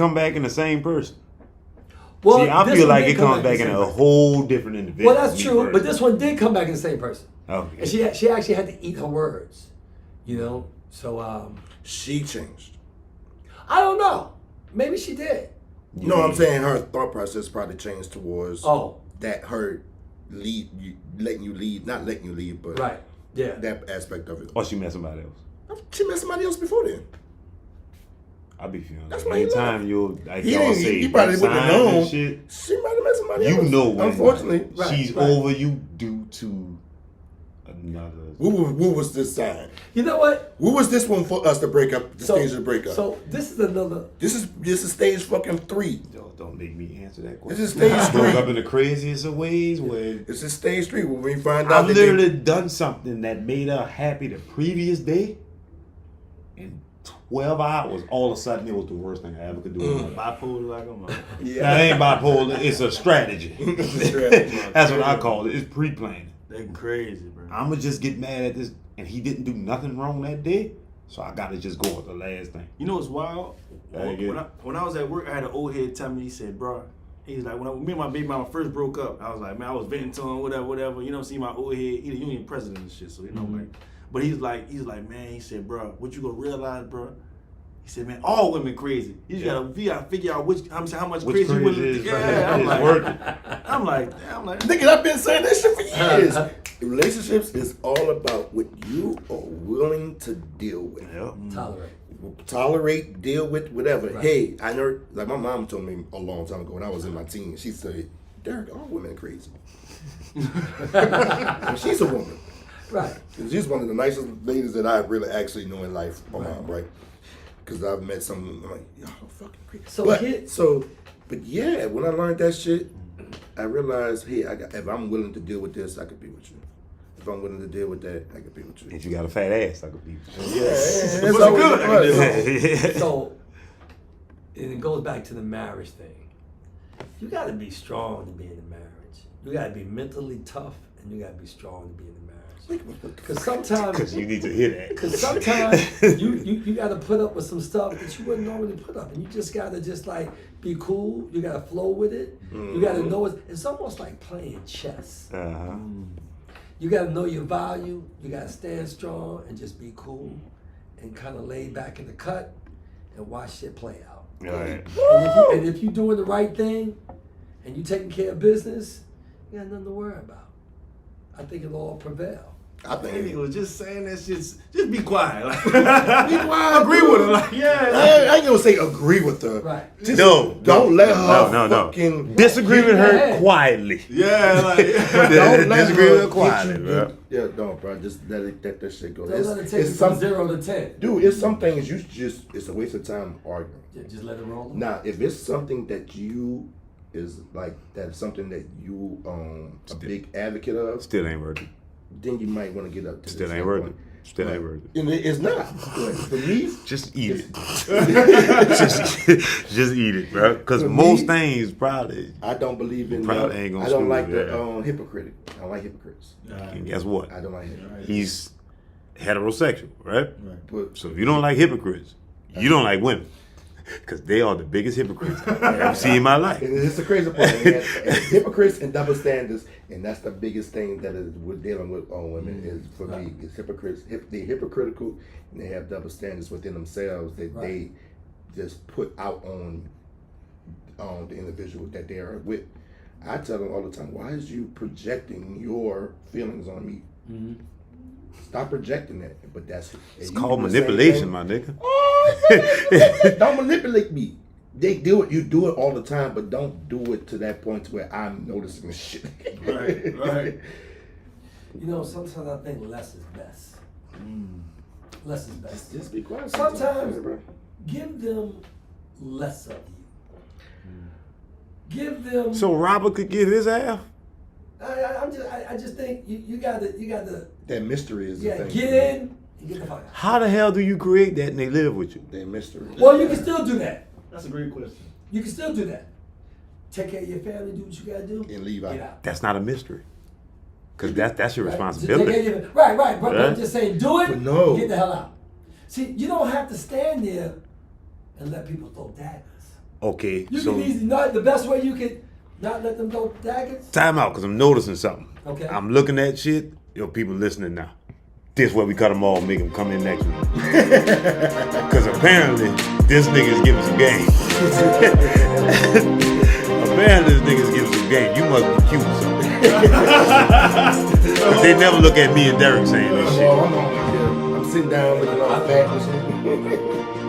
come back in the same person. Well, See, I this feel one like did it come comes back the in same a person. whole different individual. Well, that's true, but this one did come back in the same person. Okay. And she actually had to eat her words, you know. So She changed. I don't know. Maybe she did. No, I'm saying her thought process probably changed towards that her letting you lead, not letting you lead, but right, yeah, that aspect of it. Or she met somebody else. She met somebody else before then. I be feeling That's like why he anytime you'll like He y'all didn't. say He probably wouldn't have signs and known. shit, She might have met somebody else. you know when Unfortunately, she's over you due to another. What was this sign? You know what? What was this one for us to break up? The stage of the breakup. So this is another. This is stage fucking 3. Don't make me answer that question. This is stage I broke 3. up in the craziest of ways where This is stage 3 when we find out I've that literally done something that made her happy the previous day. In 12 hours, all of a sudden it was the worst thing I ever could do. Bipolar like I'm like. That ain't bipolar, it's a strategy. That's what I call it. It's pre-planning. They crazy, bro. I'ma just get mad at this, and he didn't do nothing wrong that day, so I gotta just go with the last thing. You know what's wild? Yeah, When I was at work, I had an old head tell me, he said, bro, he's like, me and my baby mama first broke up, I was like, man, I was venting to him, whatever. You know, see my old head, he the union president and shit, so you know, like, but he's like, man, he said, bro, what you gonna realize, bro? He said, man, all women crazy. You gotta figure out how much Which crazy women. is, Yeah, I'm it's like, working. I'm like, Nigga, I've been saying this shit for years. Relationships is all about what you are willing to deal with. Tolerate, deal with, whatever. Right. Hey, I know, like my mom told me a long time ago when I was in my teens, she said, Derek, all women are crazy. And she's a woman. Right. And she's one of the nicest ladies that I really actually know in life, my mom, right? Because I've met some, I'm like, y'all fucking crazy. But yeah, when I learned that shit, I realized, hey, if I'm willing to deal with this, I could be with you. If I'm willing to deal with that, I could be with you. If you got a fat ass, I could be. It's always good. So, and it goes back to the marriage thing. You got to be strong to be in a marriage. You got to be mentally tough, and you got to be strong to be in a marriage. Because sometimes, Because you need to hear that. because sometimes you got to put up with some stuff that you wouldn't normally put up, and you just got to just like be cool. You got to flow with it. You got to know it's almost like playing chess. Uh-huh. You got to know your value. You got to stand strong and just be cool and kind of lay back in the cut and watch shit play out. Right. And if you're doing the right thing and you taking care of business, you got nothing to worry about. I think it'll all prevail. I That think nigga was just saying that shit. Just be quiet. Like, be quiet. agree with her. Like, yeah. I ain't gonna say agree with her. Right. Just No, don't let her no. fucking Disagree with her Yeah. quietly. Yeah, like, don't let Disagree her with her get quietly, you- bro. Yeah, don't, bro. Just let that shit go. Don't let it take you from 0 to 10. Dude, it's some things you just, it's a waste of time arguing. Just let it roll. Now, if it's something that you is like, that's something that you a big advocate of, Still ain't working. then you might want to get up to Still this ain't standpoint. working. Still ain't working. And it's not. For me, Just eat it. just eat it, bro. Because For most me, things probably. I don't believe in. Probably ain't gonna I don't screw like with the hypocrite. I don't like hypocrites. And guess what? I don't like hypocrites. He's heterosexual, right? But So if you don't like hypocrites, you don't like women. Because they are the biggest hypocrites I've ever seen in my life. and it's the crazy part. And hypocrites and double standards, and that's the biggest thing that is we're dealing with on women is for me. It's hypocrites. They're hypocritical and they have double standards within themselves that they just put out on the individual that they are with. I tell them all the time, why is you projecting your feelings on me? Stop projecting that. But that's It's called manipulation, my nigga. Don't manipulate me. They do it. You do it all the time, but don't do it to that point to where I'm noticing the shit. right. You know, sometimes I think less is best. Less is best. Just be quiet. Sometimes bro. give them less of you. Give them. So Robert could get his half? I just think you got to That mystery is the thing. get in and get the fuck out. How the hell do you create that and they live with you? That mystery. Well, you can still do that. That's a great question. You can still do that. Take care of your family, do what you gotta do, And leave out. get out. That's not a mystery. Because that's your Right? responsibility. Just take care of your- right. But Yeah. I'm just saying, do it. But no. Get the hell out. See, you don't have to stand there and let people throw daggers. Okay, You so can easily not the best way you could not let them go daggers. time out because I'm noticing something. Okay. I'm looking at shit. Yo, people listening now. This where we cut them all, make them come in next week. Because apparently this nigga's giving some game. Apparently this nigga's giving some game. You must be cute or something. But they never look at me and Derek saying this shit. Oh, I'm sitting down looking all fat and shit.